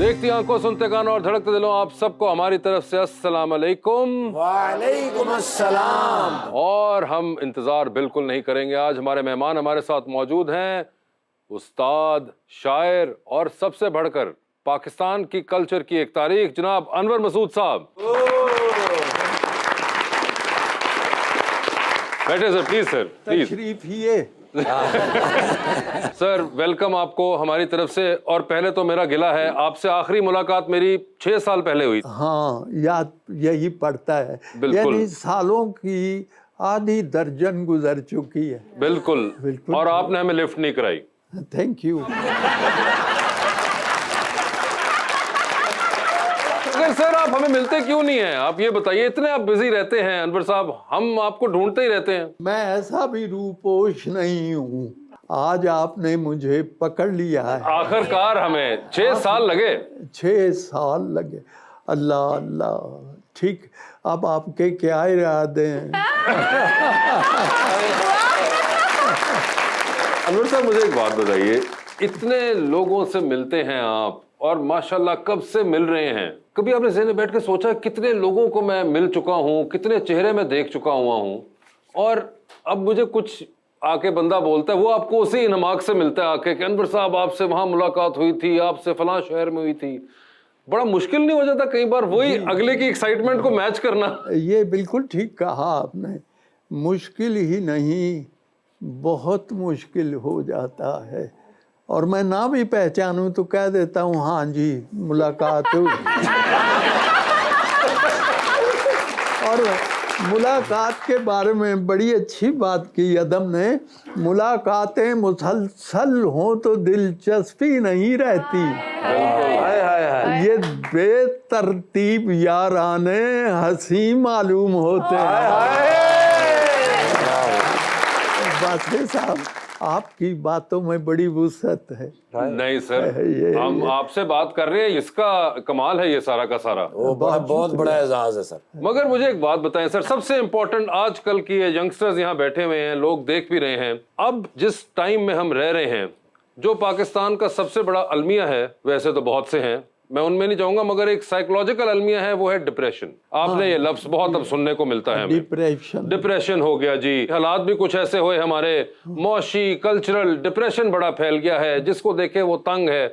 देखती आंखों, सुनते कानों और धड़कते दिलों, आप सबको हमारी तरफ से अस्सलाम अलैकुम। वालेकुम अस्सलाम। और हम इंतजार बिल्कुल नहीं करेंगे, आज हमारे मेहमान हमारे साथ मौजूद हैं, उस्ताद, शायर और सबसे बढ़कर पाकिस्तान की कल्चर की एक तारीख, जनाब अनवर मसूद साहब। बैठे सर, प्लीज सर, प्लीज। तशरीफ ही सर वेलकम आपको हमारी तरफ से। और पहले तो मेरा गिला है, आपसे आखिरी मुलाकात मेरी 6 साल पहले हुई। हाँ, याद यही पड़ता है, यानी सालों की आधी दर्जन गुजर चुकी है। बिल्कुल, बिल्कुल। और आपने हमें लिफ्ट नहीं कराई। Thank you. सर आप हमें मिलते क्यों नहीं हैं? आप ये बताइए, इतने आप बिजी रहते हैं अनवर साहब, हम आपको ढूंढते ही रहते हैं। मैं ऐसा भी रूपोश नहीं हूँ, आज आपने मुझे पकड़ लिया है। आखिरकार हमें 6 साल लगे। 6 साल लगे। अल्लाह अल्लाह। ठीक, अब आपके क्या इरादे हैं? अनवर साहब मुझे एक बात बताइए, इतने लोगों से मिलते हैं आप और माशाल्लाह कब से मिल रहे हैं, कभी आपने ज़हन में बैठ के सोचा कितने लोगों को मैं मिल चुका हूँ, कितने चेहरे मैं देख चुका हुआ हूँ, और अब मुझे कुछ आके बंदा बोलता है, वो आपको उसी इनमाक से मिलता है आके कि अनवर साहब आपसे वहाँ मुलाकात हुई थी, आपसे फलां शहर में हुई थी। बड़ा मुश्किल नहीं हो जाता कई बार वही अगले की एक्साइटमेंट को मैच करना? ये बिल्कुल ठीक कहा आपने, मुश्किल ही नहीं, बहुत मुश्किल हो जाता है। और मैं ना भी पहचानूं तो कह देता हूँ हाँ जी मुलाकात हुई। और मुलाकात के बारे में बड़ी अच्छी बात की अदम ने, मुलाकातें मुसलसल हों तो दिलचस्पी नहीं रहती, ये बेतरतीब याराने हंसी मालूम होते हैं। बादशाह साहब, आपकी बातों में बड़ी वुसअत है। नहीं सर, हम आपसे बात कर रहे हैं, इसका कमाल है ये सारा का सारा। बहुत बड़ा एजाज है सर। मगर मुझे एक बात बताएं सर, सबसे इम्पोर्टेंट, आजकल की ये यंगस्टर्स यहाँ बैठे हुए हैं, लोग देख भी रहे हैं, अब जिस टाइम में हम रह रहे हैं, जो पाकिस्तान का सबसे बड़ा अलमिया है, वैसे तो बहुत से हैं, मैं उनमें नहीं जाऊंगा, मगर एक साइकोलॉजिकल अलमिया है, वो है डिप्रेशन। आपने ये लफ्ज बहुत अब सुनने को मिलता है हमें। डिप्रेशन हो गया जी, हालात भी कुछ ऐसे हुए हमारे, मौशी कल्चरल डिप्रेशन बड़ा फैल गया है, जिसको देखे वो तंग है।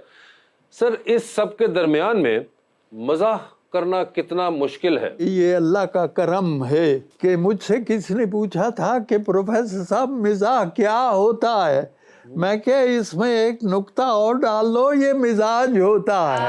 सर इस सब के दरमियान में मजाक करना कितना मुश्किल है? ये अल्लाह का करम है कि मुझसे किसी ने पूछा था कि प्रोफेसर साहब मिजाज क्या होता है, मैं क्या इसमें एक नुक्ता और डाल लो, ये मिजाज होता है।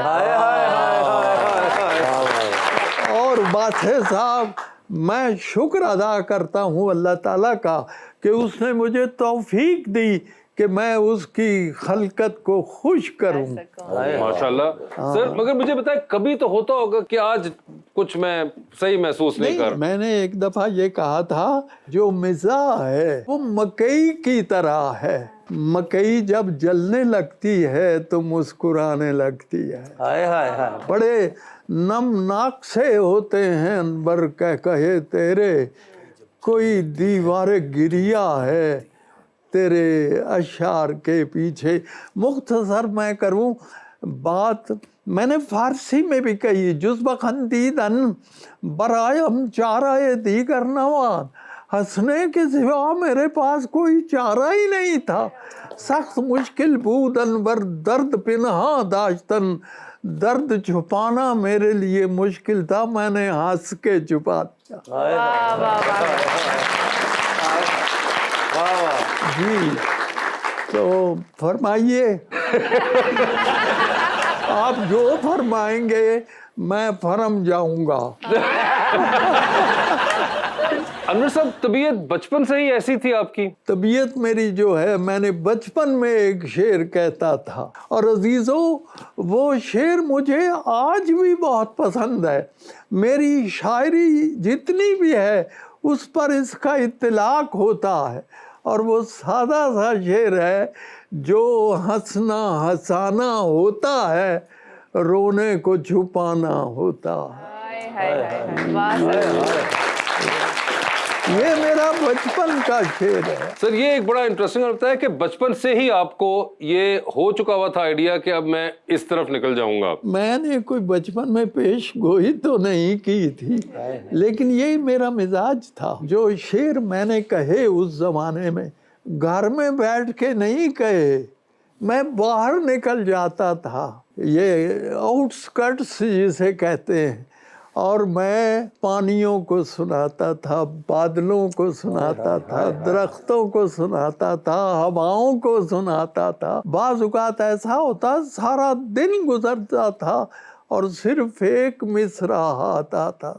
और बादशाह साहब, मैं शुक्र अदा करता हूँ अल्लाह ताला का कि उसने मुझे तौफीक दी कि मैं उसकी खलकत को खुश करूं। माशाल्लाह। सर मगर मुझे बताए, कभी तो होता होगा कि आज कुछ मैं सही महसूस नहीं कर। मैंने एक दफा ये कहा था, जो मिजा है वो मकई की तरह है, मकई जब जलने लगती है तो मुस्कुराने लगती है। बड़े नमनाक से होते हैं अनबर कहे तेरे, कोई दीवार गिरिया है तेरे अशार के पीछे। मुख्तसर मैं करूं बात, मैंने फारसी में भी कही, जुज़्ब खंदीदन बरायम चाराए दीगर नवान, हंसने के सिवा मेरे पास कोई चारा ही नहीं था। सख्त मुश्किल बूदन बर दर्द पिन्हा दाश्तन, दर्द छुपाना मेरे लिए मुश्किल था, मैंने हंस के छुपा दिया। जी, तो फरमाइए। आप जो फरमाएंगे मैं फरम जाऊंगा। अनवर साहब, तबीयत बचपन से ही ऐसी थी आपकी? तबीयत मेरी जो है, मैंने बचपन में एक शेर कहता था, और अजीजों वो शेर मुझे आज भी बहुत पसंद है। मेरी शायरी जितनी भी है उस पर इसका इत्तलाक होता है, और वो सादा सा शेर है, जो हंसना हंसाना होता है, रोने को छुपाना होता है। ये मेरा बचपन का शेर है। सर ये एक बड़ा इंटरेस्टिंग लगता है कि बचपन से ही आपको ये हो चुका हुआ था आइडिया कि अब मैं इस तरफ निकल जाऊंगा। मैंने कोई बचपन में पेश गोई तो नहीं की थी, लेकिन यही मेरा मिजाज था। जो शेर मैंने कहे उस जमाने में घर में बैठ के नहीं कहे, मैं बाहर निकल जाता था, ये आउटस्कर्ट्स जिसे कहते हैं, और मैं पानियों को सुनाता था, बादलों को सुनाता था, दरख्तों को सुनाता था, हवाओं को सुनाता था। बाज़ औक़ात ऐसा होता सारा दिन गुजरता था और सिर्फ एक मिसरा आता था,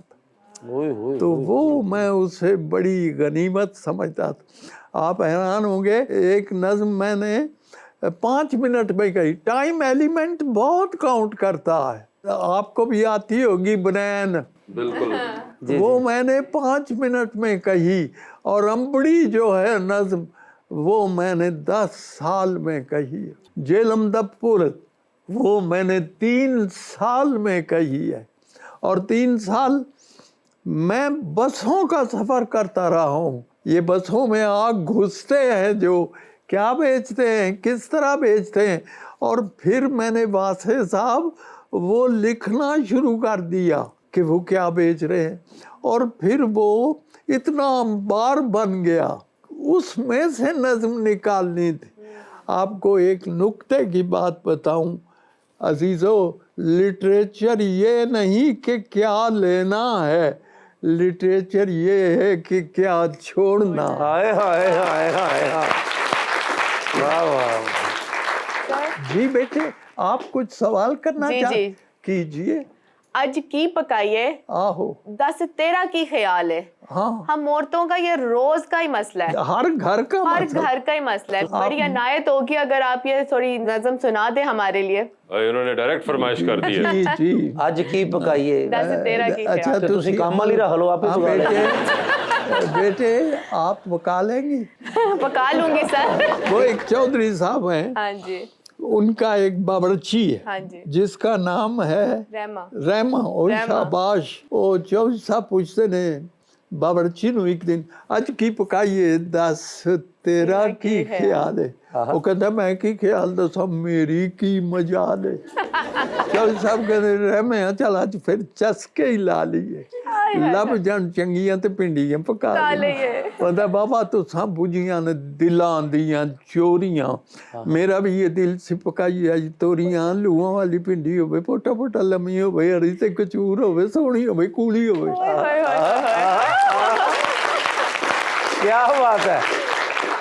तो वो मैं उसे बड़ी गनीमत समझता था। आप हैरान होंगे, एक नज़्म मैंने 5 मिनट में कही। टाइम एलिमेंट बहुत काउंट करता है, आपको भी आती होगी बनैन, बिल्कुल। वो मैंने 5 मिनट में कही। और अंबड़ी जो है नज़्म, वो मैंने 10 साल में कही। जेलम दपुर वो मैंने 3 साल में कही है। और 3 साल मैं बसों का सफ़र करता रहा हूँ। ये बसों में आग घुसते हैं, जो क्या बेचते हैं, किस तरह बेचते हैं, और फिर मैंने वासे साहब वो लिखना शुरू कर दिया कि वो क्या बेच रहे हैं, और फिर वो इतना अंबार बन गया, उसमें से नज़्म निकालनी थी। आपको एक नुक्ते की बात बताऊं अजीज़ों, लिटरेचर ये नहीं कि क्या लेना है, लिटरेचर ये है कि क्या छोड़ना। हाय हाय हाय हाय हाय, वाह वाह। जी बेटे, आप कुछ सवाल करना जी, चाहते? जी। कीजिए। अज की पकाइए आहो, 10-13 की ख्याल है। हाँ, हम औरतों का ये रोज का ही मसला है, हर घर का हर मतलब। घर का ही मसला है। बड़ी अनायत होगी अगर आप ये थोड़ी नज़म सुना दे हमारे लिए। इन्होंने डायरेक्ट फरमाइश कर दी है। जी जी। ਅੱਜ ਕੀ ਪਕਾਈਏ 10-13 की अच्छा, ख्याल। ਤੇ ਤੁਸੀਂ ਕੰਮ ਵਾਲੀ ਰੱਖ ਲਓ, ਆਪੇ हाँ, ਪਕਾ ਲੈਂਦੇ। बेटे आप पका लेंगी। पका लूंगी सर। वो एक चौधरी साहब हैं, हाँ जी, उनका एक बावर्ची है हाँ जी। जिसका नाम है रहमा। रहमा। और रहमा। शाबाश। वो चौधरी साहब पूछते ने बावर्ची ਨੂੰ ਇੱਕ ਦਿਨ ਅੱਜ ਕੀ ਪਕਾਈਏ 10-13 ਕੀ ਖਿਆਲ ਹੈ। ਉਹ ਕਹਿੰਦਾ ਮੈਂ ਕੀ ਖਿਆਲ ਦੱਸਾਂ, ਮੇਰੀ ਕੀ ਮਜਾਲ ਹੈ। ਚੌਧਰੀ ਸਾਹਿਬ ਕਹਿੰਦੇ ਰਹਿਮੇ ਚੱਲ ਅੱਜ ਫਿਰ ਚਸਕੇ ਹੀ ਲਾ ਲਈਏ, ਲੱਭ ਜਾਣ ਚੰਗੀਆਂ ਤੇ ਪਿੰਡੀਆਂ ਪਕਾ ਲਈਏ। ਕਹਿੰਦਾ ਬਾਬਾ ਤੁਸਾਂ ਬੁਝੀਆਂ ਨੇ ਦਿਲਾਂ ਦੀਆਂ ਚੋਰੀਆਂ, ਮੇਰਾ ਵੀ ਇਹ ਦਿਲ ਸੀ ਪਕਾਈਏ ਅੱਜ ਤੋਰੀਆਂ। ਲੂਆਂ ਵਾਲੀ ਪਿੰਡੀ ਹੋਵੇ, ਪੋਟਾ ਪੋਟਾ ਲੰਮੀ ਹੋਵੇ, ਹਰੀ ਤੇ ਕਚੂਰ ਹੋਵੇ, ਸੋਹਣੀ ਹੋਵੇ, ਕੂਲੀ ਹੋਵੇ। क्या बात है।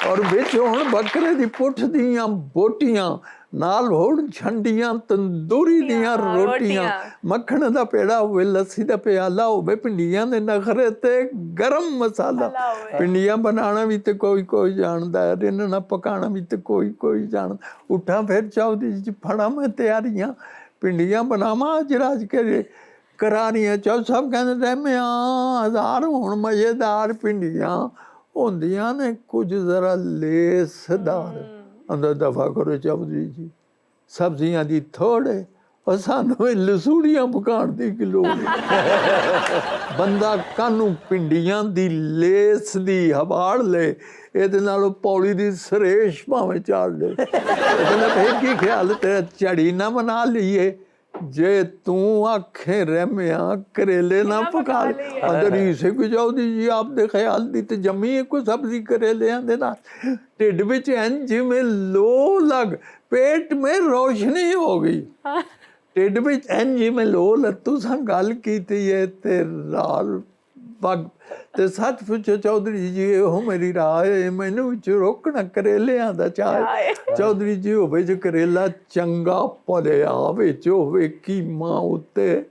ਔਰ ਵਿੱਚ ਹੁਣ ਬੱਕਰੇ ਦੀ ਪੁੱਠ ਦੀਆਂ ਬੋਟੀਆਂ, ਨਾਲ ਹੋਣ ਛੰਡੀਆਂ ਤੰਦੂਰੀ ਦੀਆਂ ਰੋਟੀਆਂ, ਮੱਖਣ ਦਾ ਪੇੜਾ ਹੋਵੇ, ਲੱਸੀ ਦਾ ਪਿਆਲਾ ਹੋਵੇ, ਭਿੰਡੀਆਂ ਦੇ ਨਖਰੇ ਤੇ ਗਰਮ ਮਸਾਲਾ। ਭਿੰਡੀਆਂ ਬਣਾਉਣਾ ਵੀ ਤੇ ਕੋਈ ਕੋਈ ਜਾਣਦਾ ਹੈ, ਰਿੰਨਣਾ ਪਕਾਉਣਾ ਵੀ ਤੇ ਕੋਈ ਕੋਈ ਜਾਣਦਾ। ਉੱਠਾਂ ਫਿਰ ਚੌਧਰੀ ਜੀ ਫੜਾਂ ਮੈਂ ਤਿਆਰੀਆਂ, ਭਿੰਡੀਆਂ ਬਣਾਵਾਂ ਅੱਜ ਰਾਜ ਕੇ ਕਰਾਰੀਆਂ। ਚੌਧਰੀ ਸਾਹਿਬ ਕਹਿੰਦੇ ਰਹਿਮਿਆ 1000 ਹੁਣ ਮਜ਼ੇਦਾਰ ਭਿੰਡੀਆਂ ਹੁੰਦੀਆਂ ਨੇ, ਕੁਝ ਜ਼ਰਾ ਲੇਸਦਾਰ। ਅੰਦਰ ਦਫਾ ਕਰੋ ਚੌਧਰੀ ਜੀ, ਸਬਜ਼ੀਆਂ ਦੀ ਥੋੜੇ, ਉਹ ਸਾਨੂੰ ਇਹ ਲਸੂੜੀਆਂ ਪਕਾਉਣ ਦੀ ਕੀ ਲੋੜ ਹੈ। ਬੰਦਾ ਕਾਹਨੂੰ ਪਿੰਡੀਆਂ ਦੀ ਲੇਸ ਦੀ ਹਵਾੜ ਲੈ, ਇਹਦੇ ਨਾਲੋਂ ਪੌੜੀ ਦੀ ਸਰੇਸ਼ ਭਾਵੇਂ ਚਾੜ ਲੈ। ਕਹਿੰਦਾ ਫਿਰ ਕੀ ਖਿਆਲ ਤੇਰਾ ਝੜੀ ਨਾ ਬਣਾ ਲਈਏ, ਜੇ ਤੂੰ ਆਖੇ ਰਹਿਮਿਆ ਕਰੇਲੇ ਨਾ ਪਕਾ ਲੈ। ਅੰਦਰ ਹੀ ਸਿੱਖ ਚੌਧਰੀ ਜੀ ਆਪਦੇ ਖਿਆਲ ਦੀ ਤੇ ਜੰਮੀ ਕੋਈ ਸਬਜ਼ੀ ਕਰੇਲਿਆਂ ਦੇ ਨਾਲ, ਢਿੱਡ ਵਿੱਚ ਇੰਝ ਜਿਵੇਂ ਲੋ ਲੱਗ, ਪੇਟ ਮੇਂ ਰੋਸ਼ਨੀ ਹੋ ਗਈ, ਢਿੱਡ ਵਿੱਚ ਇੰਝ ਜਿਵੇਂ ਲੋ ਲੱਗ। ਤੁਸੀਂ ਗੱਲ ਕੀਤੀ ਹੈ ਤੇ ਨਾਲ ਪੱਗ ਤੇ ਸੱਚ ਪੁੱਛੋ ਚੌਧਰੀ ਜੀ, ਇਹੋ ਮੇਰੀ ਰਾਹ ਹੈ, ਮੈਨੂੰ ਵਿੱਚ ਰੋਕਣਾ ਕਰੇਲਿਆਂ ਦਾ ਚਾਹ। ਚੌਧਰੀ ਜੀ ਹੋਵੇ ਜੋ ਕਰੇਲਾ ਚੰਗਾ ਭਲਿਆ, ਵਿੱਚ ਹੋਵੇ ਕੀਮਾ ਉੱਤੇ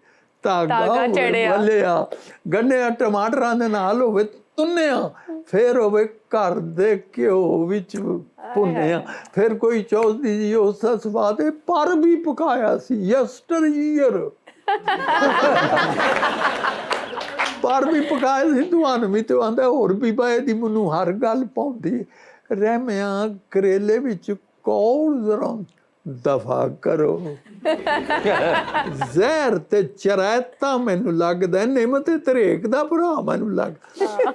ਧਾਗਾ ਚੜਿਆ, ਗੰਢਿਆਂ ਟਮਾਟਰਾਂ ਦੇ ਨਾਲ ਹੋਵੇ ਤੁੰਨਿਆ, ਫਿਰ ਹੋਵੇ ਘਰ ਦੇ ਘਿਓ ਵਿੱਚ ਭੁੰਨਿਆ। ਫਿਰ ਕੋਈ ਚੌਧਰੀ ਜੀ ਉਸ ਦਾ ਸਵਾਦ ਪਰ ਵੀ ਪਕਾਇਆ ਸੀ ਯਸਟਰ ਈਅਰ, ਪਰ ਵੀ ਪਕਾਇਆ ਸੀ ਤੁਹਾਨੂੰ ਵੀ। ਤੇ ਆਂਦਾ ਹੋਰ ਵੀ ਬਾਏ ਦੀ ਮੈਨੂੰ ਹਰ ਗੱਲ ਪਾਉਂਦੀ। ਰਹਿਮਿਆ ਕਰੇਲੇ ਵਿੱਚ ਕੌਲ ਜ਼ਰਾ ਦਫਾ ਕਰੋ ਜ਼ਹਿਰ ਤੇ ਚਰਾਇਤਾ ਮੈਨੂੰ ਲੱਗਦਾ ਨਿਮਤ ਤਰੇਕ ਦਾ ਭਰਾ ਮੈਨੂੰ ਲੱਗ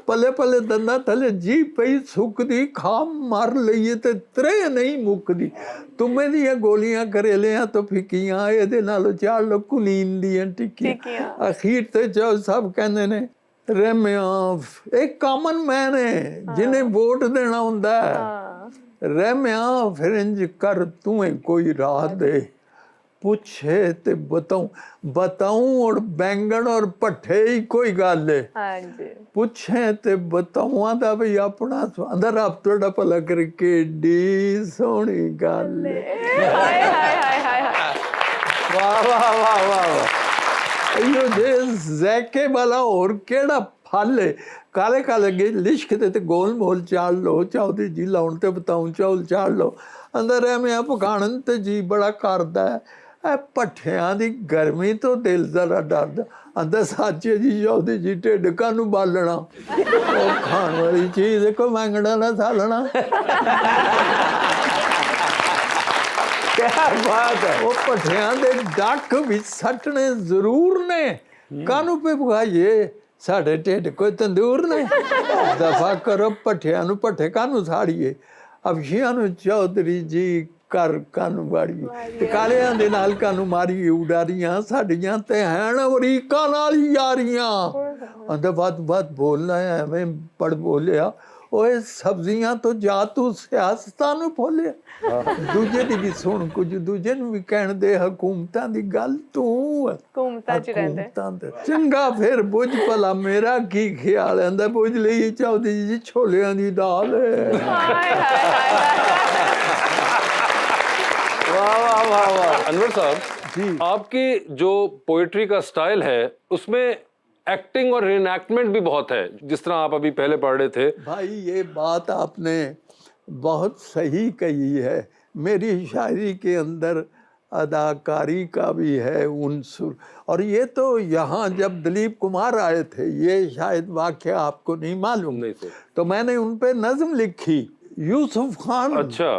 ਪੱਲੇ ਪੱਲੇ ਦੰਦਾਂ ਥੱਲੇ ਜੀ ਪਈ ਸੁੱਕਦੀ ਖਾ ਮਰ ਲਈਏ ਤੇ ਤਰੇ ਨਹੀਂ ਮੁੱਕਦੀ ਤੁਮੇ ਦੀਆਂ ਗੋਲੀਆਂ ਕਰੇਲਿਆਂ ਤੋਂ ਫਿੱਕੀਆਂ ਇਹਦੇ ਨਾਲ ਚਾੜ ਲੋ ਕੁਲੀਨ ਦੀਆਂ ਟਿੱਕੀਆਂ ਅਖੀਰ ਤੇ ਜੋ ਸਭ ਕਹਿੰਦੇ ਨੇ ਰਹਿਮਿਆ ਇੱਕ ਕਾਮਨ ਮੈਨ ਹੈ ਜਿਹਨੇ ਵੋਟ ਦੇਣਾ ਹੁੰਦਾ ਹੈ ਰਹਿਮਿਆ ਫਿਰ ਇੰਜ ਕਰ ਤੂੰ ਕੋਈ ਰਾਹ ਦੇ ਪੁੱਛੇ ਤੇ ਬਤਾऊं और बैंगन और ਭੱਠੇ ਹੀ ਕੋਈ ਗੱਲ ਹੈ ਹਾਂਜੀ ਪੁੱਛੇ ਤੇ ਬਤਾਵਾਂ ਦਾ ਵੀ ਆਪਣਾ ਅੰਦਰ ਆਪ ਤੁਹਾਡਾ ਭਲਾ ਕਰਕੇ ਡੀ ਸੋਹਣੀ ਗੱਲ ਹੈ ਹਾਏ ਹਾਏ ਹਾਏ ਹਾਏ ਵਾਹ ਵਾਹ ਵਾਹ ਵਾਹ ਇਹੋ ਜੇ ਜ਼ੈਕੇ ਵਾਲਾ ਹੋਰ ਕਿਹੜਾ ਫਲ ਹੈ ਕਾਲੇ ਕਾਲੇ ਗੇ ਲਿਸ਼ਕ ਤੇ ਗੋਲ ਮੋਲ ਚਾੜ ਲੋ ਚਾਹਦੀ ਜੀ ਲਾਉਣ ਤੇ ਬਤਾਉਂ ਚੌਲ ਚਾੜ ਲੋ ਅੰਦਰ ਐਵੇਂ ਪਕਾਣਨ ਤੇ ਜੀ ਬੜਾ ਕਰਦਾ ਇਹ ਭੱਠਿਆਂ ਦੀ ਗਰਮੀ ਤੋਂ ਦਿਲ ਜ਼ਰਾ ਡਰਦਾ ਅੰਦਰ ਸਾਚੇ ਜੀ ਚਾਹਦੀ ਜੀ ਢਿੱਡ ਕਾਹਨੂੰ ਬਾਲਣਾ ਉਹ ਖਾਣ ਵਾਲੀ ਚੀਜ਼ ਕੋ ਮੰਗਣਾ ਨਾ ਸਾਲਣਾ ਕਿਆ ਬਾਤ ਹੈ ਉਹ ਭੱਠਿਆਂ ਦੇ ਡੱਕ ਵੀ ਸੱਟਣੇ ਜ਼ਰੂਰ ਨੇ ਕਾਹਨੂੰ ਪੇ ਭਗਾਈਏ ਸਾਡੇ ਢਿੱਡ ਕੋਈ ਤੰਦੂਰ ਨੇ ਦਫਾ ਕਰੋ ਭੱਠਿਆਂ ਨੂੰ ਭੱਠੇ ਕਾਹਨੂੰ ਸਾੜੀਏ ਅਫਸ਼ੀਆਂ ਨੂੰ ਚੌਧਰੀ ਜੀ ਕਰ ਕਾਹਨੂੰ ਵਾੜੀਏ ਤੇ ਕਾਲਿਆਂ ਦੇ ਨਾਲ ਕਾਹਨੂੰ ਮਾਰੀਏ ਉਡਾਰੀਆਂ ਸਾਡੀਆਂ ਤੇ ਹੈਣ ਅਮਰੀਕਾ ਨਾਲ ਯਾਰੀਆਂ ਅੰਦਰ ਬਾਤ ਬੋਲਣਾ ਐਵੇਂ ਪੜ ਬੋਲਿਆ ਓਏ ਸਬਜ਼ੀਆਂ ਤੋਂ ਜਾ ਤੂੰ ਸਿਆਸਤਾਂ ਨੂੰ ਭੁੱਲਿਆ ਦੂਜੇ ਦੀ ਵੀ ਸੁਣ ਕੁਝ ਦੂਜੇ ਨੂੰ ਵੀ ਕਹਿਣ ਦੇ ਹਕੂਮਤਾਂ ਦੀ ਗੱਲ ਤੂੰ ਹਕੂਮਤਾਂ ਚ ਰਹਿੰਦੇ ਚੰਗਾ ਫਿਰ ਬੁੱਝ ਭਲਾ ਮੇਰਾ ਕੀ ਖਿਆਲ ਆਂਦਾ ਬੁੱਝ ਲਈ ਚਾਹਦੀ ਜੀ ਛੋਲਿਆਂ ਦੀ ਦਾਲ ਹਾਏ ਹਾਏ ਹਾਏ वाह वाह वाह वाह अनवर साहब जी आपकी जो पोइट्री का स्टाइल है उसमें एक्टिंग और रिएक्टमेंट भी बहुत है जिस तरह आप अभी पहले पढ़ रहे थे भाई ये बात आपने बहुत सही कही है मेरी शायरी के अंदर अदाकारी का भी है उनसुर और ये तो यहाँ जब दिलीप कुमार आए थे ये शायद वाक़या आपको नहीं मालूम नहीं सर तो मैंने उन पे नज़म लिखी यूसुफ खान अच्छा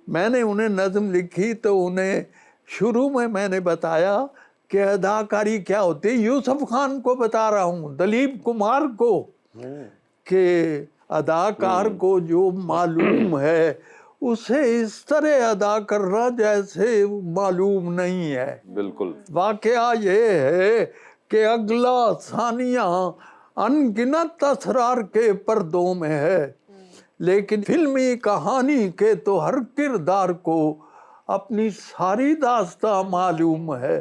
मैंने उन्हें नज़म लिखी तो उन्हें शुरू में मैंने बताया कि अदाकारी क्या होती है यूसुफ खान को बता रहा हूँ दिलीप कुमार को कि अदाकार को जो मालूम है उसे इस तरह अदा करना जैसे मालूम नहीं है बिल्कुल वाकया ये है कि अगला सानिया अनगिनत असरार के पर्दों में है लेकिन फिल्मी कहानी के तो हर किरदार को अपनी सारी दास्तां मालूम है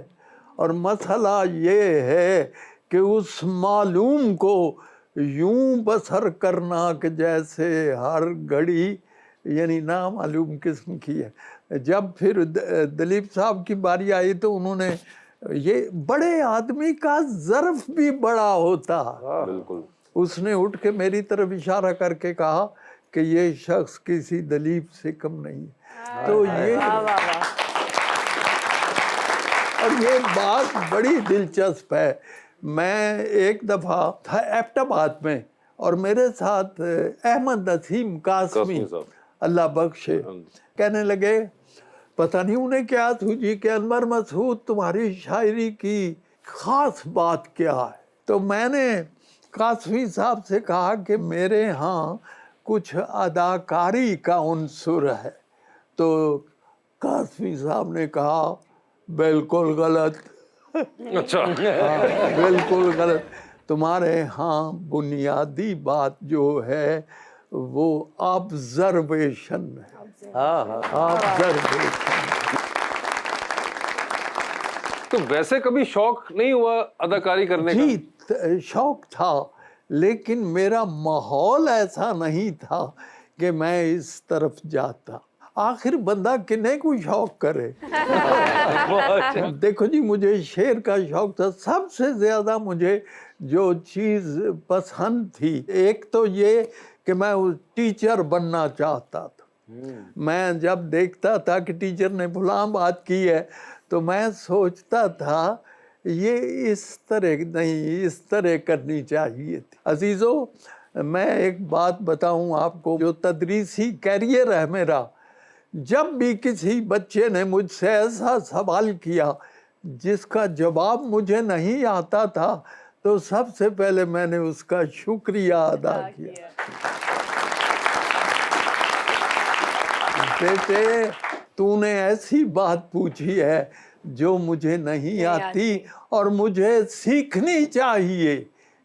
और मसला ये है कि उस मालूम को यूं बसर करना कि जैसे हर घड़ी यानी नामालूम किस्म की है जब फिर दिलीप साहब की बारी आई तो उन्होंने ये बड़े आदमी का ज़र्फ भी बड़ा होता बिल्कुल उसने उठ के मेरी तरफ इशारा करके कहा कि ये शख्स किसी दलीप से कम नहीं है तो ये और ये बात बड़ी दिलचस्प है मैं एक दफ़ा था एबटाबाद में और मेरे साथ अहमद नसीम कासमी अल्लाह बख्शे कहने लगे पता नहीं उन्हें क्या सूझी कि अनवर मसूद तुम्हारी शायरी की ख़ास बात क्या है तो मैंने कासमी साहब से कहा कि मेरे यहाँ कुछ अदाकारी का उनसुर है तो कासमी साहब ने कहा बिल्कुल गलत अच्छा बिल्कुल गलत तुम्हारे यहाँ बुनियादी बात जो है वो ऑब्जर्वेशन है ऑब्जर्वेशन तो वैसे कभी शौक नहीं हुआ अदाकारी करने का जी शौक था लेकिन मेरा माहौल ऐसा नहीं था कि मैं इस तरफ जाता आखिर बंदा किन्ने को शौक करे देखो जी मुझे शेर का शौक था सबसे ज़्यादा मुझे जो चीज़ पसंद थी एक तो ये कि मैं टीचर बनना चाहता था मैं जब देखता था कि टीचर ने फलां बात की है तो मैं सोचता था ये इस तरह नहीं इस तरह करनी चाहिए थी अजीज़ों मैं एक बात बताऊं आपको जो तदरीसी कैरियर है मेरा जब भी किसी बच्चे ने मुझसे ऐसा सवाल किया जिसका जवाब मुझे नहीं आता था, तो सबसे पहले मैंने उसका शुक्रिया अदा किया। बेटे, तूने ऐसी बात पूछी है जो मुझे नहीं आती और मुझे सीखनी चाहिए,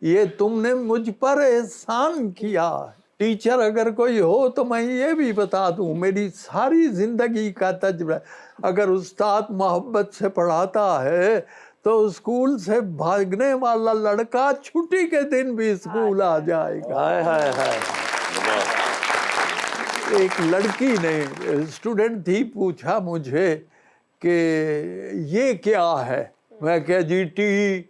ये तुमने मुझ पर एहसान किया। टीचर अगर कोई हो तो मैं ये भी बता दूं, मेरी सारी जिंदगी का तजुर्बा, अगर उस्ताद मोहब्बत से पढ़ाता है तो स्कूल से भागने वाला लड़का छुट्टी के दिन भी स्कूल आ जाएगा। हाय हाय हाय। एक लड़की ने, स्टूडेंट थी, पूछा मुझे कि ये क्या है, मैं क्या जी टी,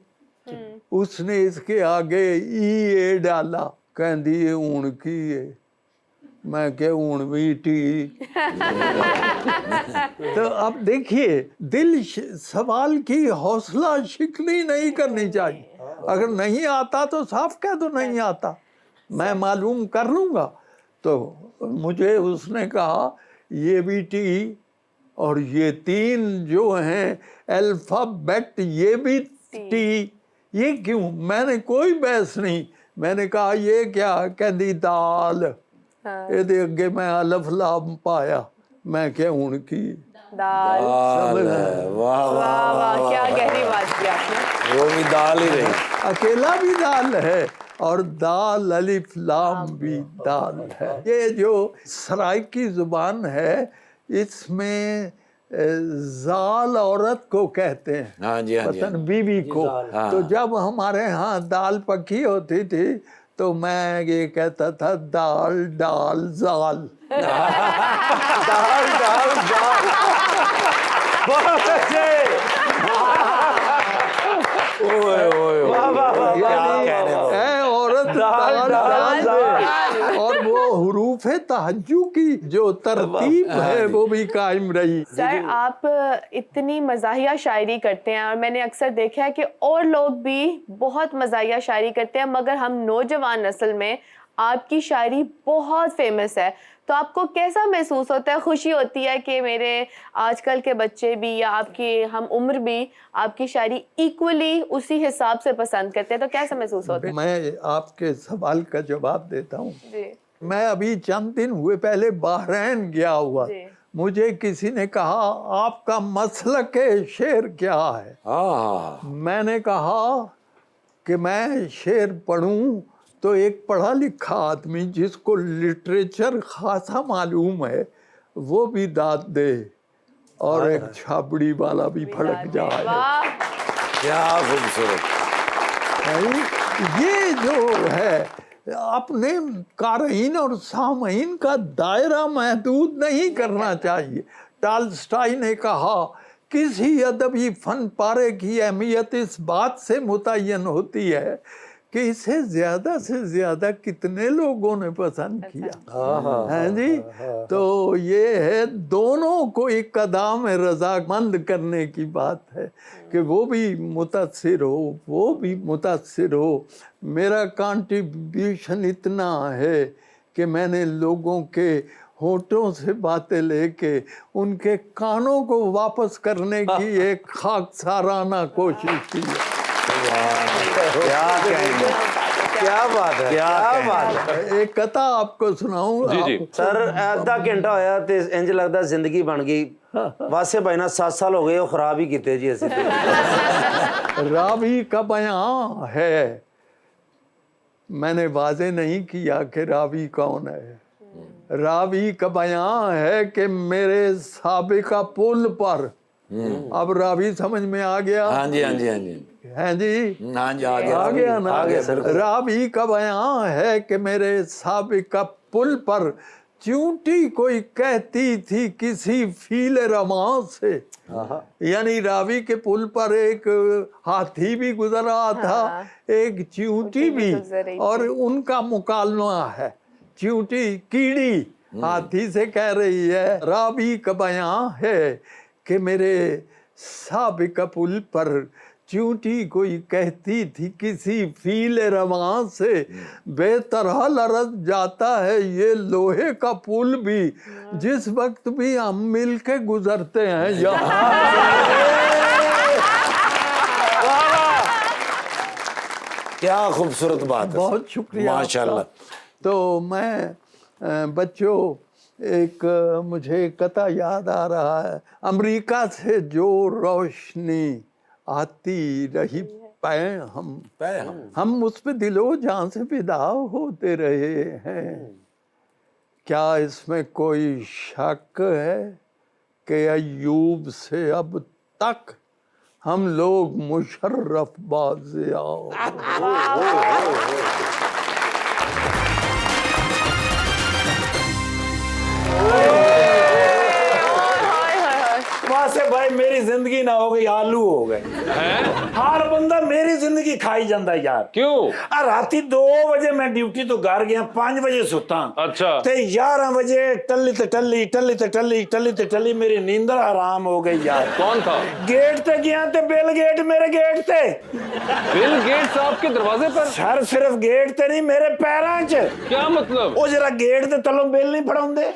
उसने इसके आगे ई डाला, कहती ये ऊन की है, मैं क्या ऊन भी टी। तो अब देखिए, दिल सवाल की हौसला शिकनी नहीं करनी चाहिए। अगर नहीं आता तो साफ कह दो नहीं आता, मैं मालूम कर लूँगा। तो मुझे उसने कहा ये भी टी और ये 3 जो हैं अल्फाबेट ये भी टी, ये क्यों? मैंने कोई बहस नहीं, मैंने कहा ये क्या? कहती दाल। ये अगे मैं अलफ लाम पाया, मैं क्या उनकी दाल। वाह वाह वाह, क्या गहरी बात की आपने। वो भी दाल ही रही। अकेला भी दाल है और दाल अलिफ लाम भी दाल है। ये जो सराइकी जुबान है, इसमें जाल औरत को कहते हैं, हाँ जी, हाँ जी, वतन बीवी को। हाँ। तो जब हमारे यहाँ दाल पकी होती थी तो मैं ये कहता था दाल डाल जाल। दाल दाल दाल। बहुत अच्छे। ओए ओए वाह वाह वाह, क्या कहने दो। ऐ औरत दाल डाल दे। और वो हुरूफ तहज्जु की जो तरतीब है वो भी कायम रही। सर, आप इतनी मज़ाहिया शायरी करते हैं और मैंने अक्सर देखा है कि और लोग भी बहुत मज़ाहिया शायरी करते हैं, मगर हम नौजवान नस्ल में आपकी शायरी बहुत फेमस है। तो आपको कैसा महसूस होता है? खुशी होती है कि मेरे आजकल के बच्चे भी या आपकी हम उम्र भी आपकी शायरी इक्वली उसी हिसाब से पसंद करते हैं, तो कैसा महसूस होता है? मैं आपके सवाल का जवाब देता हूँ। जी मैं अभी चंद दिन हुए पहले बहरैन गया हुआ, जी। मुझे किसी ने कहा आपका मसलक शेर क्या है? हाँ, मैंने कहा कि मैं शेर पढ़ूं तो एक पढ़ा लिखा आदमी जिसको लिटरेचर खासा मालूम है वो भी दाद दे और एक छाबड़ी वाला भी फड़क जाए। वाह, क्या खूबसूरत। ये जो है अपने कारहीन और सामईन का दायरा महदूद नहीं करना चाहिए। टॉल्स्टॉय ने कहा किसी अदबी फन पारे की अहमियत इस बात से मुतय्यन होती है कि इसे ज्यादा से ज्यादा कितने लोगों ने पसंद किया है जी। तो ये है दोनों को एक कदम रजामंद करने की बात है कि वो भी मुतासिर हो, वो भी मुतासिर हो। मेरा कंट्रीब्यूशन इतना है कि मैंने लोगों के होठों से बातें लेके उनके कानों को वापस करने की एक खाकसाराना कोशिश की है। क्या कहेंगे, क्या बात है, क्या बात है। एक कथा आपको सुनाऊं। जी जी। सर आधा घंटा होया ते इंज लगदा जिंदगी बन गई। वासे भाई ना 7 साल हो गए, वो खराब ही कीते जी ऐसे। रावी का बयां है, मैंने वाजे नहीं किया कि रावी कौन है। रावी का बयां है कि मेरे साबिका पुल पर, अब रावी समझ में आ गया? हाँ जी, हाँ जी, हाँ जी, हैं जी, हाँ जी, आ गया, आ गया ना। आ गया सर। रावी का बयां है कि मेरे साबिका पुल पर चूंटी कोई कहती थी किसी फील रवां से। यानी रावी के पुल पर एक हाथी भी गुजर रहा था, एक चूंटी भी, और उनका मुकालमा है। चूंटी कीड़ी हाथी से कह रही है, रावी का बयां है कि मेरे साबिका पुल पर चूंटी कोई कहती थी किसी फील रवां से, बेतरह लरज जाता है ये लोहे का पुल भी, जिस वक्त भी हम मिल के गुजरते हैं यहाँ। क्या खूबसूरत बात है, बहुत शुक्रिया माशाल्लाह। आपका। तो मैं बच्चों एक मुझे कथा याद आ रहा है, अमेरिका से जो रोशनी आती रही हम उस पे दिलो जान से फिदा होते रहे हैं। क्या इसमें कोई शक है कि अय्यूब से अब तक हम लोग मुशर्रफ बाज़िया। वासे भाई मेरी जिंदगी ना हो गई आलू हो गए। हर बंदा मेरी जिंदगी खाई जाता यार। क्यों? आ राती 2 बजे मैं ड्यूटी तो घर गया, 5 बजे सुता। अच्छा। ते 11 बजे टल्ली ते टल्ली मेरी नींदर आराम हो गई यार। कौन था? गेट ते गया ते बिल गेट मेरे गेट ते। बिल गेट्स आपके दरवाजे पर? सर सिर्फ गेट ते नहीं, मेरे पैरां च। क्या मतलब? वो जरा गेट ते तलों बिल नहीं फड़ाउंदे।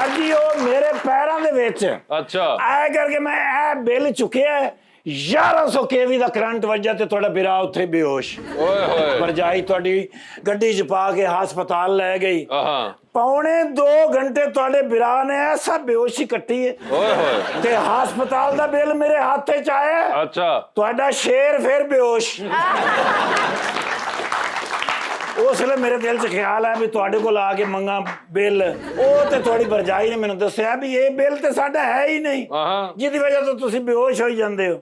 जी वो मेरे पैरों दे विच। अच्छा। ऐ करके मैं ऐ बिल चुकिया 1100 केवी दा करंट वजह ते थोड़ा बिरा उत्थे बेहोश। ओए होए। परजाई थोड़ी गड्डी च पा के हस्पताल ले गई। पौने 2 घंटे थोड़े बिरा ने ऐसा बेहोशी कट्टी है। ओए होए। ते हस्पताल दा बिल मेरे हाथे च आया। अच्छा। थोड़ा शेर फिर बेहोश। उसले मेरे दिल च ख्याल है भी तुहाडे कोल आके मंगा बिल। ਉਹ ਤੇ ਥੋੜੀ ਵਰਜਾਈ ਨੇ ਮੈਨੂੰ ਦੱਸਿਆ ਵੀ ਇਹ ਬਿੱਲ ਤੇ ਸਾਡਾ ਹੈ ਹੀ ਨਹੀਂ, ਜਿਹਦੀ ਵਜ੍ਹਾ ਤੋਂ ਤੁਸੀਂ ਬੇਹੋਸ਼ ਹੋਈ ਜਾਂਦੇ ਹੋ।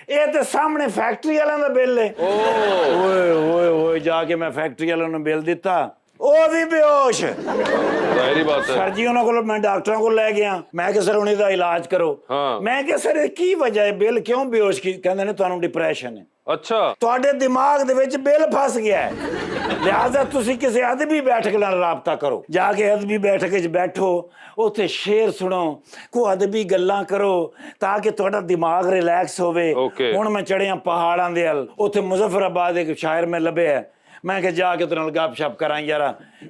ਇਹ ਤੇ ਸਾਹਮਣੇ ਫੈਕਟਰੀ ਵਾਲਿਆਂ ਦਾ ਬਿੱਲ ਹੈ। ਓਏ ਓਏ ਓਏ ਜਾ ਕੇ ਮੈਂ ਫੈਕਟਰੀ ਵਾਲਿਆਂ ਨੂੰ ਬਿੱਲ ਦਿੱਤਾ, ਉਹ ਵੀ ਬੇਹੋਸ਼। ਜ਼ਾਹਿਰ ਬਾਤ ਹੈ। ਸਰ ਜੀ ਉਹਨਾਂ ਕੋਲ ਮੈਂ ਡਾਕਟਰਾਂ ਕੋਲ ਲੈ ਗਿਆ, ਮੈਂ ਕਿ ਸਰ ਉਹਦਾ ਇਲਾਜ ਕਰੋ। ਮੈਂ ਕਿ ਸਰ ਇਹ ਕੀ ਵਜ੍ਹਾ ਹੈ, ਬਿੱਲ ਕਿਉਂ ਬੇਹੋਸ਼ ਕੀ? ਕਹਿੰਦੇ ਨੇ ਤੁਹਾਨੂੰ ਡਿਪਰੈਸ਼ਨ ਹੈ। अच्छा। ਤੁਹਾਡੇ ਦਿਮਾਗ ਦੇ ਵਿੱਚ ਬਿੱਲ ਫਸ ਗਿਆ ਹੈ, ਲਿਹਾਜ਼ਾ ਤੁਸੀਂ ਕਿਸੇ ਅਦਬੀ ਬੈਠਕ ਨਾਲ ਰਾਬਤਾ ਕਰੋ। ਜਾ ਕੇ ਅਦਬੀ ਬੈਠਕ ਵਿੱਚ ਬੈਠੋ, ਉੱਥੇ ਸ਼ੇਰ ਸੁਣੋ, ਕੋ ਅਦਬੀ ਗੱਲਾਂ ਕਰੋ ਤਾਂ ਕਿ ਤੁਹਾਡਾ ਦਿਮਾਗ ਰਿਲੈਕਸ ਹੋਵੇ। ਹੁਣ ਮੈਂ ਚੜਿਆ ਪਹਾੜਾਂ ਦੇ ਹਲ, ਉੱਥੇ ਮੁਜ਼ੱਫਰਾਬਾਦ ਇੱਕ ਸ਼ਾਇਰ ਮੈਂ ਲੱਭਿਆ, मैं के जाके तो गप शप करा यार,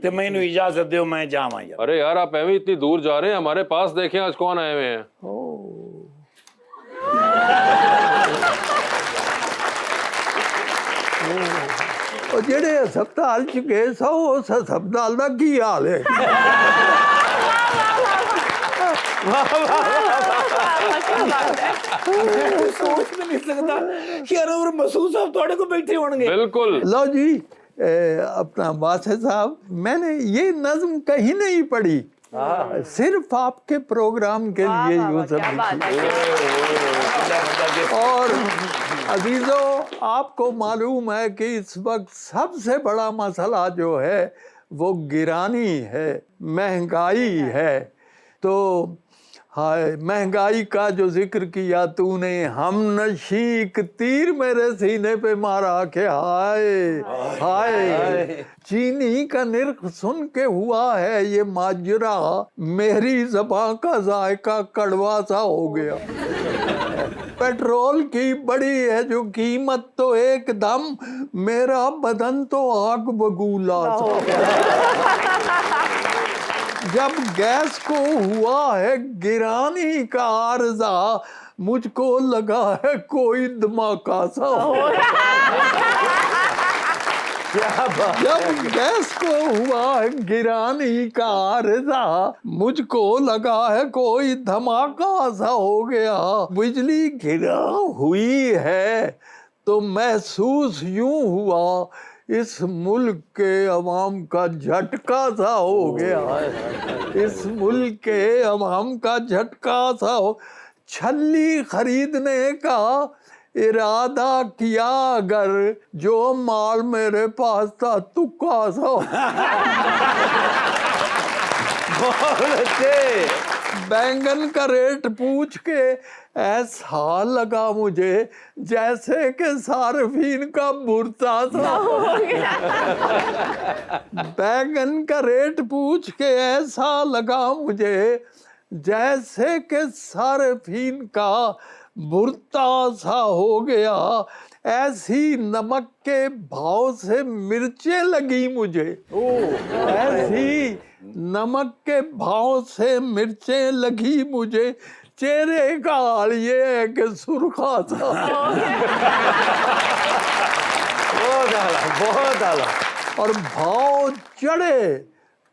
ते मैनू इजाजत दो मैं जावा यार। अरे यार आप एवं इतनी दूर जा रहे हैं, हमारे पास देखें आज कौन आए हुए हैं। और जेड़े हस्पताल च गए सो उस हस्पताल दा की हाल है? सोच भी नहीं सकता कि अनवर मसूद साहब थोड़े को बैठे होंगे। बिल्कुल। लो जी अपना वासे साहब, मैंने ये नज्म कहीं नहीं पढ़ी, सिर्फ आपके प्रोग्राम के लिए यूं सब लिखी। और अजीजों आपको मालूम है कि इस वक्त सबसे बड़ा मसला जो है वो गिरानी है, महंगाई है। तो हाय महंगाई का जो जिक्र किया तूने, हम नशी एक तीर मेरे सीने पे मारा के हाय हाय। चीनी का निर्ख सुन के हुआ है ये माजरा, मेरी ज़बां का जायका कड़वा सा हो गया। पेट्रोल की बड़ी है जो कीमत तो एकदम, मेरा बदन तो आग बगूला सा। जब गैस को हुआ है गिरानी का आर्जा, मुझको लगा है कोई धमाका सा। जब गैस को हुआ है गिरानी का आर्जा, मुझको लगा है कोई धमाका सा हो गया। बिजली गिरा हुई है तो महसूस यूं हुआ इस मुल्क के अवाम का झटका सा हो गया। इस मुल्क के अवाम का झटका सा हो। छल्ली खरीदने का इरादा किया अगर, जो माल मेरे पास था तुक्का सा। बैंगन का रेट पूछ के ऐसा लगा मुझे जैसे कि सार्फिन का बुरता था। बैंगन का रेट पूछ के ऐसा लगा मुझे جیسے کہ صارفین کا برتا سا ہو گیا، ایسی نمک کے بھاؤ سے مرچیں لگی مجھے، ایسی نمک کے بھاؤ سے مرچیں لگی مجھے، چہرے کا حال یہ ہے کہ سرخا تھا۔ بہت اعلیٰ۔ اور بھاؤ چڑھے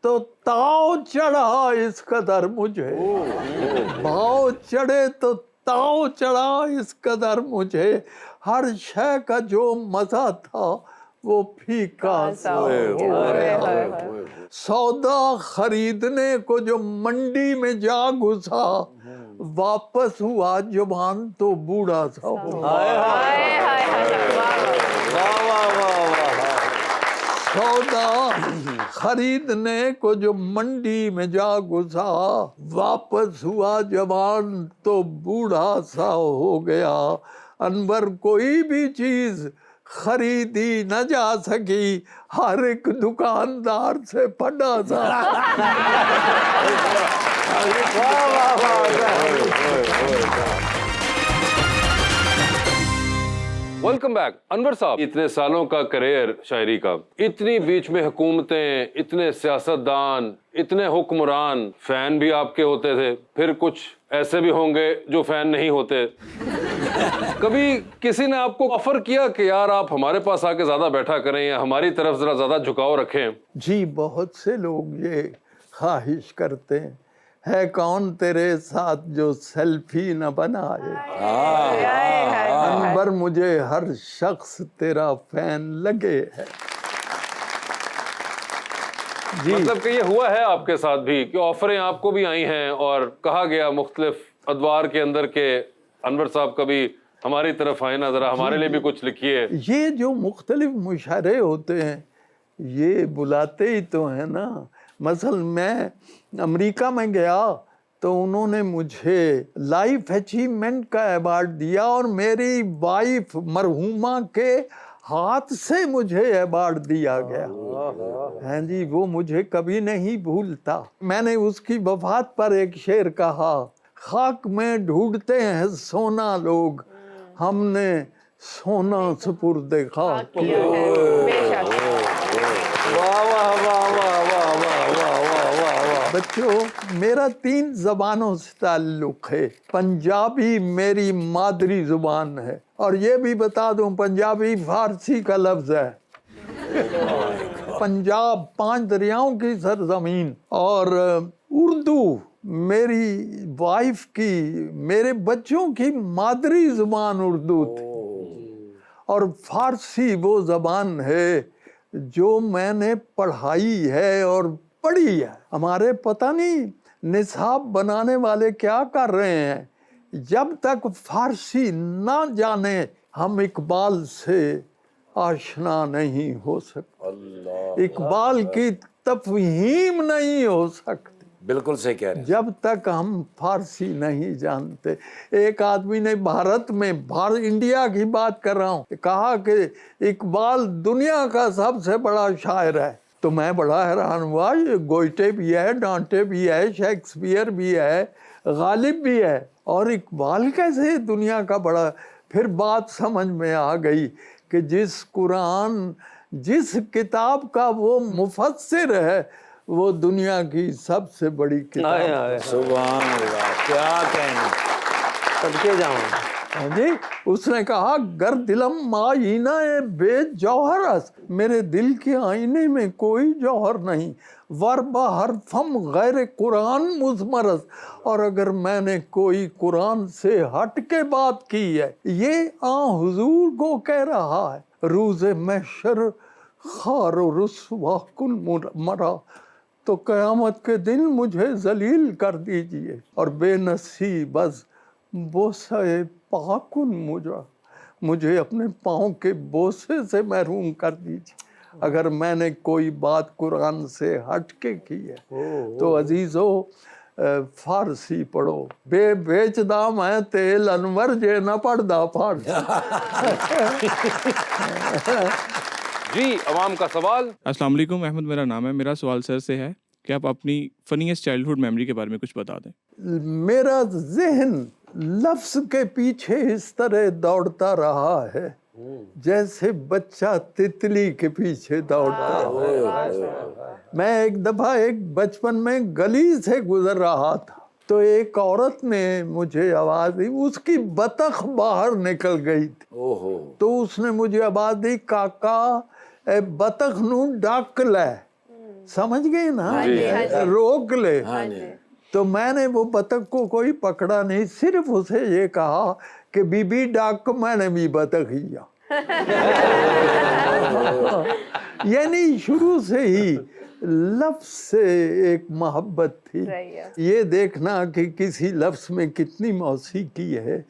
تو تاؤ چڑھا اس قدر مجھے، بھاؤ چڑھے تو تاؤ چڑھا اس قدر مجھے، ہر شے کا جو مزہ تھا وہ پھیکا سا ہو گیا۔ سودا خریدنے کو جو منڈی میں جا گھسا، واپس ہوا جوان تو بوڑھا سا ہو گیا۔ سودا خریدنے کو جو منڈی میں جا گھسا، واپس ہوا جوان تو بوڑھا سا ہو گیا۔ انور کوئی بھی چیز خریدی نہ جا سکی، ہر ایک دکاندار سے پڑا سا۔ ویلکم بیک انور صاحب، اتنے سالوں کا کریئر شاعری کا، اتنی بیچ میں حکومتیں، اتنے سیاستدان، اتنے حکمران، فین بھی آپ کے ہوتے تھے، پھر کچھ ایسے بھی ہوں گے جو فین نہیں ہوتے۔ کبھی کسی نے آپ کو آفر کیا کہ یار آپ ہمارے پاس آ کے زیادہ بیٹھا کریں یا ہماری طرف ذرا زیادہ جھکاؤ رکھیں؟ جی بہت سے لوگ یہ خواہش کرتے ہیں، ہے کون تیرے ساتھ جو سیلفی نہ بنائے، انور مجھے ہر شخص تیرا فین لگے ہے۔ جی مطلب کہ یہ ہوا ہے آپ کے ساتھ بھی کہ آفریں آپ کو بھی آئی ہیں اور کہا گیا مختلف ادوار کے اندر کہ انور صاحب کبھی ہماری طرف آئے نا، ذرا ہمارے لیے بھی کچھ لکھیے۔ یہ جو مختلف مشاعرے ہوتے ہیں یہ بلاتے ہی تو ہیں نا۔ مثلا میں امریکہ میں گیا تو انہوں نے مجھے لائف اچیومنٹ کا ایوارڈ دیا اور میری وائف مرحومہ کے ہاتھ سے مجھے ایوارڈ دیا گیا۔ ہاں جی، وہ مجھے کبھی نہیں بھولتا۔ میں نے اس کی وفات پر ایک شعر کہا، خاک میں ڈھونڈتے ہیں سونا لوگ، ہم نے سونا سپرد خاک کیا۔ بچوں میرا 3 زبانوں سے تعلق ہے۔ پنجابی میری مادری زبان ہے، اور یہ بھی بتا دوں پنجابی فارسی کا لفظ ہے۔ پنجاب 5 دریاؤں کی سرزمین، اور اردو میری وائف کی، میرے بچوں کی مادری زبان اردو تھی، اور فارسی وہ زبان ہے جو میں نے پڑھائی ہے اور پڑھی ہے۔ ہمارے پتہ نہیں نصاب بنانے والے کیا کر رہے ہیں، جب تک فارسی نہ جانے ہم اقبال سے آشنا نہیں ہو سکتے، اقبال کی تفہیم نہیں ہو سکتی، بالکل صحیح کہہ رہے ہیں، جب تک ہم فارسی نہیں جانتے۔ ایک آدمی نے بھارت میں، انڈیا کی بات کر رہا ہوں، کہا کہ اقبال دنیا کا سب سے بڑا شاعر ہے، تو میں بڑا حیران ہوا، یہ گوئٹے بھی ہے، ڈانٹے بھی ہے، شیکسپیئر بھی ہے، غالب بھی ہے، اور اقبال کیسے دنیا کا بڑا؟ پھر بات سمجھ میں آ گئی کہ جس قرآن، جس کتاب کا وہ مفسر ہے، وہ دنیا کی سب سے بڑی کتاب۔ سبحان اللہ، کیا کہنا، صدقے جاؤں۔ جی اس نے کہا، گر دلم آئینہ بے جوہر است، میرے دل کے آئینے میں کوئی جوہر نہیں، ور بہر فم غیر قرآن مضمر است، اور اگر میں نے کوئی قرآن سے ہٹ کے بات کی ہے، یہ حضور کو کہہ رہا ہے، روز محشر خار و رسوا کن مرا، تو قیامت کے دن مجھے ذلیل کر دیجئے، اور بے نصیب از بوسہ پاکن مجھے اپنے پاؤں کے بوسے سے محروم کر دیجئے اگر میں نے کوئی بات قرآن سے ہٹ کے کی ہے۔ تو عزیزو فارسی پڑھو، بے بیچدا میں تیل انور جے نہ پڑھدا فارسی۔ جی عوام کا سوال۔ السلام علیکم، احمد میرا نام ہے، میرا سوال سر سے ہے کہ آپ اپنی فنیسٹ چائلڈہڈ میموری کے بارے میں کچھ بتا دیں. میرا ذہن لفظ کے پیچھے اس طرح دوڑتا رہا ہے جیسے بچہ تتلی کے پیچھے دوڑتا ہے. میں ایک دفعہ ایک بچپن میں گلی سے گزر رہا تھا تو ایک عورت نے مجھے آواز دی, اس کی بطخ باہر نکل گئی تھی تو اس نے مجھے آواز دی, کاکا اے بطخ نو ڈاک لے. سمجھ گئی نا, روک لے. تو میں نے وہ بطخ کو کوئی پکڑا نہیں, صرف اسے یہ کہا کہ بی بی ڈاک میں نے بھی بطخ ہی. یعنی شروع سے ہی لفظ سے ایک محبت تھی. یہ دیکھنا کہ کسی لفظ میں کتنی موسیقی ہے,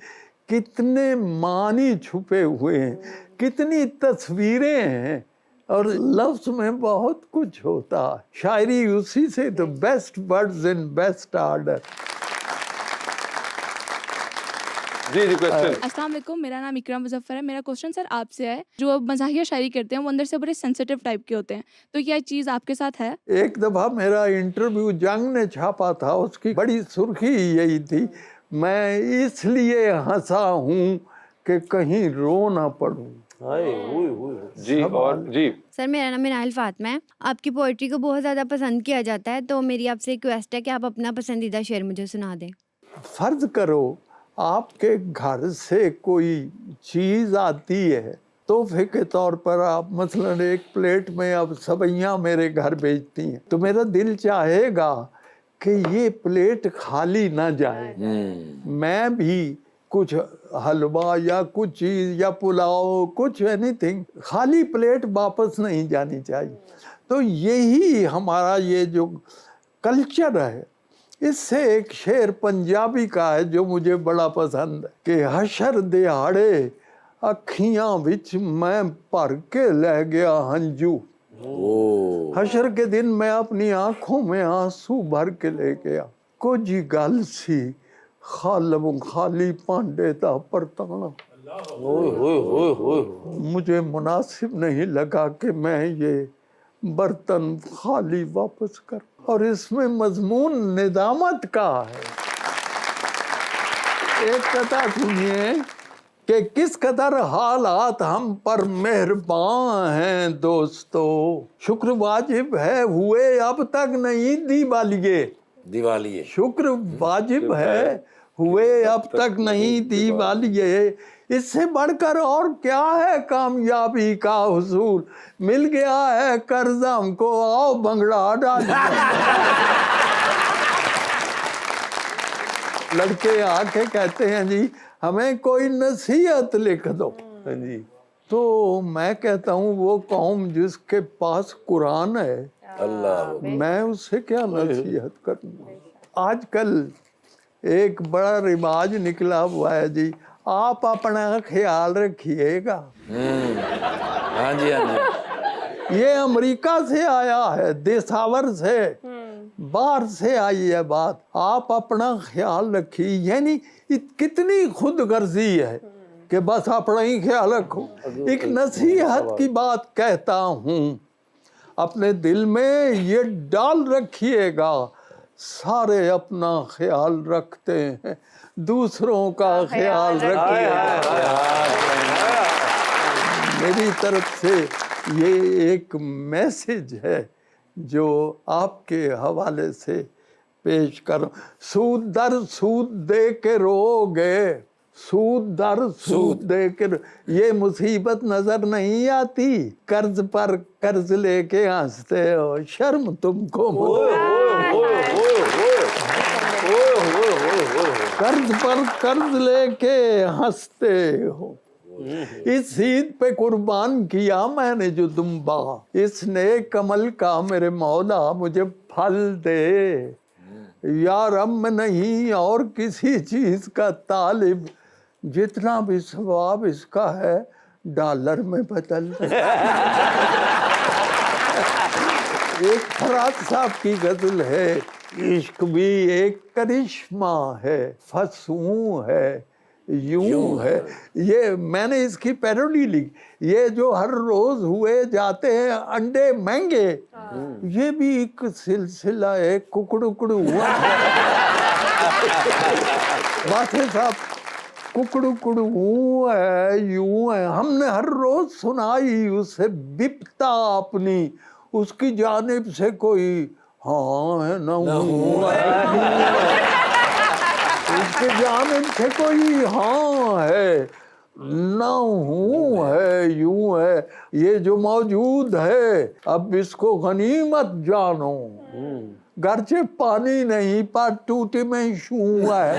کتنے معنی چھپے ہوئے ہیں, کتنی تصویریں ہیں, اور لفظ میں بہت کچھ ہوتا ہے. شاعری اسی سے تو بیسٹ ورڈز ان بیسٹ آرڈر. جی کوشچن. السلام علیکم, میرا نام اکرام مظفر ہے. میرا کوشچن سر آپ سے ہے, جو مزاحیہ شاعری کرتے ہیں وہ اندر سے بڑے سینسیٹیو ٹائپ کے ہوتے ہیں, تو کیا چیز آپ کے ساتھ ہے؟ ایک دفعہ میرا انٹرویو جنگ نے چھاپا تھا, اس کی بڑی سرخی یہی تھی, میں اس لیے ہنسا ہوں کہ کہیں رو نہ پڑوں. جی اور جی سر, میرا نام منال فاطمہ ہے. آپ کی پوئٹری کو بہت زیادہ پسند کیا جاتا ہے, تو میری آپ سے ریکویسٹ ہے کہ آپ اپنا پسندیدہ شعر مجھے سنا دیں. فرض کرو آپ کے گھر سے کوئی چیز آتی ہے تحفے کے طور پر, آپ مثلا ایک پلیٹ میں اب سویاں میرے گھر بھیجتی ہیں, تو میرا دل چاہے گا کہ یہ پلیٹ خالی نہ جائے, میں بھی کچھ حلوہ یا کچھ چیز یا پلاؤ کچھ اینی تھنگ, خالی پلیٹ واپس نہیں جانی چاہیے. تو یہی ہمارا یہ جو کلچر ہے, اس سے ایک شعر پنجابی کا ہے جو مجھے بڑا پسند ہے کہ حشر دیہاڑے اکھیاں وچ میں بھر کے لے گیا ہنجو. حشر کے دن میں اپنی آنکھوں میں آنسو بھر کے لے گیا. کچھ گل سی خالم خالی پانڈے دا پرتانا. مجھے مناسب نہیں لگا کہ میں یہ برتن خالی واپس کر, اور اس میں مضمون ندامت کا ہے. ایک قطعہ سنیے کہ کس قدر حالات ہم پر مہربان ہیں دوستو, شکر واجب ہے ہوئے اب تک نہیں دیوالیے. شکر واجب ہے ہوئے اب تک نہیں دیوالیے. اس سے بڑھ کر اور کیا ہے کامیابی کا حصول, مل گیا ہے قرض ہم کو, آؤ بنگڑا ڈالیے. لڑکے آ کے کہتے ہیں جی ہمیں کوئی نصیحت لکھ دو. تو میں کہتا ہوں وہ قوم جس کے پاس قرآن ہے, میں اس سے کیا نصیحت کروں. آج کل ایک بڑا رواج نکلا ہوا ہے جی, آپ اپنا خیال رکھیے گا. ہاں جی یہ امریکہ سے آیا ہے, دیساور سے, باہر سے آئی ہے بات. آپ اپنا خیال رکھیے, یعنی کتنی خود غرضی ہے کہ بس اپنا ہی خیال رکھو. ایک نصیحت کی بات کہتا ہوں, اپنے دل میں یہ ڈال رکھیے گا, سارے اپنا خیال رکھتے ہیں, دوسروں کا خیال رکھیے گا. میری طرف سے یہ ایک میسج ہے جو آپ کے حوالے سے پیش کروں. سود در سود دے کے رو گے, سود در سود دے کے, یہ مصیبت نظر نہیں آتی, قرض پر قرض لے کے ہنستے ہو, شرم تم کو. قرض پر قرض لے کے ہنستے ہو. اس عید پہ قربان کیا میں نے جو دمبا, اس نیک عمل کا میرے مولا مجھے پھل دے. یا رب میں نہیں اور کسی چیز کا طالب, جتنا بھی ثواب اس کا ہے ڈالر میں بدل. ایک فرات صاحب کی غزل ہے, عشق بھی ایک کرشمہ ہے, فسوں ہے यूं है। ये मैंने इसकी पैरोडी लिखी, ये जो हर रोज हुए जाते हैं अंडे महंगे, ये भी एक सिलसिला है कुकड़ू हुआ। वासे साहब, कुकड़ू है, यूं है, हमने हर रोज सुनाई उसे बिपता अपनी, उसकी जानिब से कोई हाँ है न हूँ है, उसकी जानिब से कोई हाँ है न हूँ है, यूं है। ये जो मौजूद है अब इसको गनीमत जानो, गरचे पानी नहीं पर टूटी में शू है।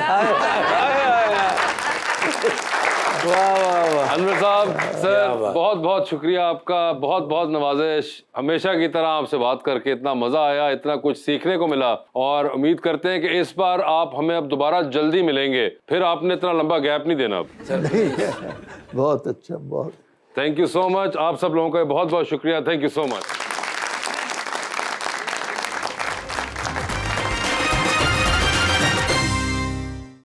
वाह वाह वाह। अनवर साहब, सर बहुत बहुत शुक्रिया आपका, बहुत बहुत नवाजिश। हमेशा की तरह आपसे बात करके इतना मज़ा आया, इतना कुछ सीखने को मिला, और उम्मीद करते हैं कि इस बार आप हमें अब दोबारा जल्दी मिलेंगे, फिर आपने इतना लंबा गैप नहीं देना अब। बहुत अच्छा, बहुत थैंक यू सो मच। आप सब लोगों का बहुत बहुत शुक्रिया। Thank you so much.